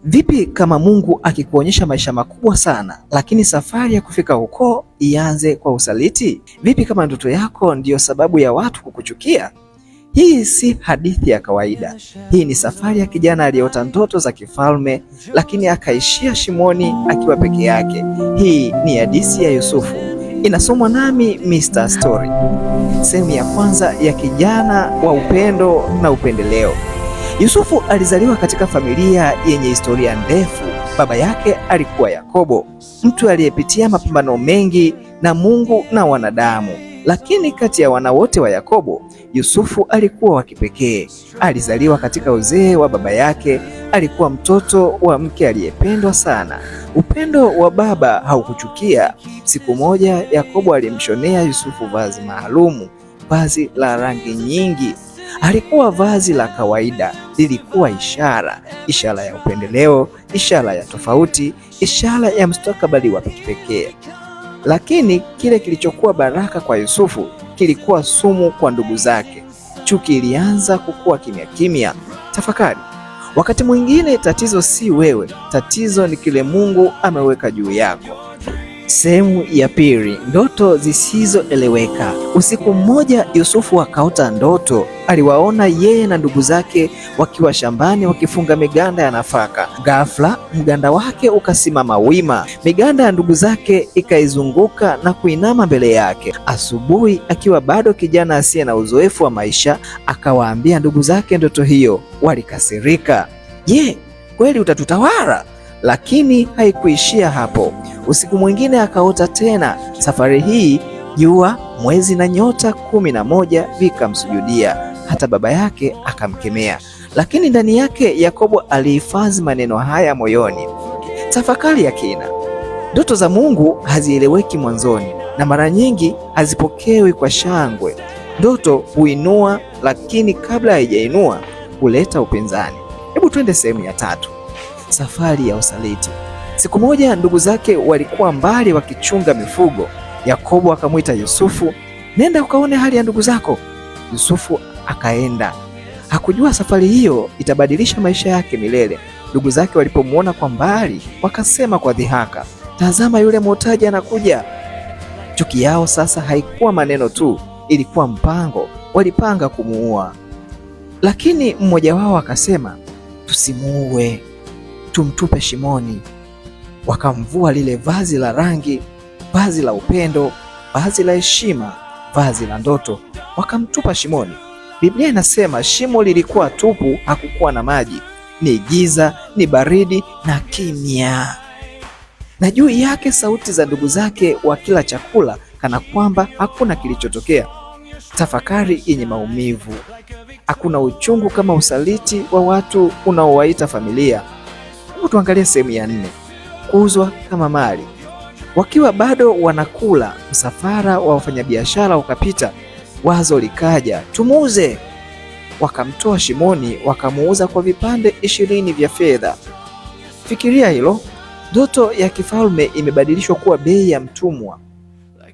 Vipi kama Mungu akikuonyesha maisha makubwa sana, lakini safari ya kufika huko ianze kwa usaliti? Vipi kama ndoto yako ndiyo sababu ya watu kukuchukia? Hii si hadithi ya kawaida. Hii ni safari ya kijana aliyeota ndoto za kifalme, lakini akaishia shimoni akiwa peke yake. Hii ni hadithi ya Yusufu. Inasomwa nami Mr. Story. Sehemu ya kwanza ya kijana wa upendo na upendeleo. Yusufu alizaliwa katika familia yenye historia ndefu. Baba yake alikuwa Yakobo, mtu aliyepitia mapambano mengi na Mungu na wanadamu. Lakini kati ya wana wote wa Yakobo, Yusufu alikuwa wa kipekee. Alizaliwa katika uzee wa baba yake, alikuwa mtoto wa mke aliyependwa sana. Upendo wa baba haukuchukia. Siku moja Yakobo alimshonea Yusufu vazi maalumu, vazi la rangi nyingi. Halikuwa vazi la kawaida, lilikuwa ishara ya upendeleo, ishara ya tofauti, ishara ya mustakabali wa kipekee. Lakini kile kilichokuwa baraka kwa Yusufu kilikuwa sumu kwa ndugu zake. Chuki ilianza kukua kimya kimya. Tafakari, wakati mwingine tatizo si wewe, tatizo ni kile Mungu ameweka juu yako. Sehemu ya pili, ndoto zisizoeleweka. Usiku mmoja Yusufu akaota ndoto. Aliwaona yeye na ndugu zake wakiwa shambani wakifunga miganda ya nafaka. Ghafla mganda wake ukasimama wima, miganda ya ndugu zake ikaizunguka na kuinama mbele yake. Asubuhi, akiwa bado kijana asiye na uzoefu wa maisha, akawaambia ndugu zake ndoto hiyo. Walikasirika. Je, kweli utatutawala? Lakini haikuishia hapo. Usiku mwingine akaota tena. Safari hii jua, mwezi na nyota 11 vikamsujudia. Hata baba yake akamkemea, lakini ndani yake Yakobo alihifadhi maneno haya moyoni. Tafakari ya kina. Ndoto za Mungu hazieleweki mwanzoni na mara nyingi hazipokewi kwa shangwe. Ndoto huinua, lakini kabla haijainua huleta upinzani. Hebu twende sehemu ya tatu. Safari ya usaliti. Siku moja ndugu zake walikuwa mbali wakichunga mifugo. Yakobo akamwita Yusufu, nenda ukaone hali ya ndugu zako. Yusufu akaenda. Hakujua safari hiyo itabadilisha maisha yake milele. Ndugu zake walipomwona kwa mbali wakasema kwa dhihaka, tazama yule mwotaji anakuja. Chuki yao sasa haikuwa maneno tu, ilikuwa mpango. Walipanga kumuua. Lakini mmoja wao akasema, tusimuue, tumtupe shimoni. Wakamvua lile vazi la rangi, vazi la upendo, vazi la heshima, vazi la ndoto, wakamtupa shimoni. Biblia inasema shimo lilikuwa tupu, hakukuwa na maji, ni giza, ni baridi na kimya, na juu yake sauti za ndugu zake wakila chakula kana kwamba hakuna kilichotokea. Tafakari yenye maumivu. Hakuna uchungu kama usaliti wa watu unaowaita familia. Hebu tuangalie sehemu ya 4. Kuuzwa kama mali. Wakiwa bado wanakula, msafara wa wafanyabiashara ukapita. Wazo likaja, tumuuze. Wakamtoa shimoni, wakamuuza kwa vipande 20 vya fedha. Fikiria hilo, ndoto ya kifalme imebadilishwa kuwa bei ya mtumwa.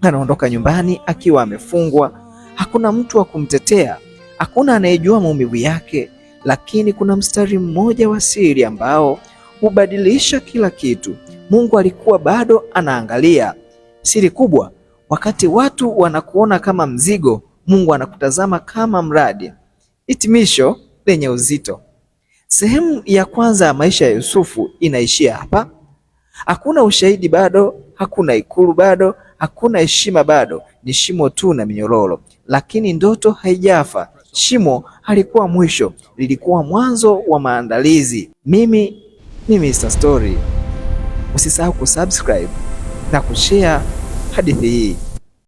Anaondoka nyumbani akiwa amefungwa. Hakuna mtu wa kumtetea, hakuna anayejua maumivu yake, lakini kuna mstari mmoja wa siri ambao hubadilisha kila kitu. Mungu alikuwa bado anaangalia. Siri kubwa, wakati watu wanakuona kama mzigo, Mungu anakutazama kama mradi. Hitimisho lenye uzito. Sehemu ya kwanza ya maisha ya Yusufu inaishia hapa. Hakuna ushahidi bado, hakuna ikulu bado, hakuna heshima bado, ni shimo tu na minyororo. Lakini ndoto haijafa. Shimo halikuwa mwisho, lilikuwa mwanzo wa maandalizi. Mimi ni Mr. Story. Usisahau kusubscribe na kushare hadithi hii.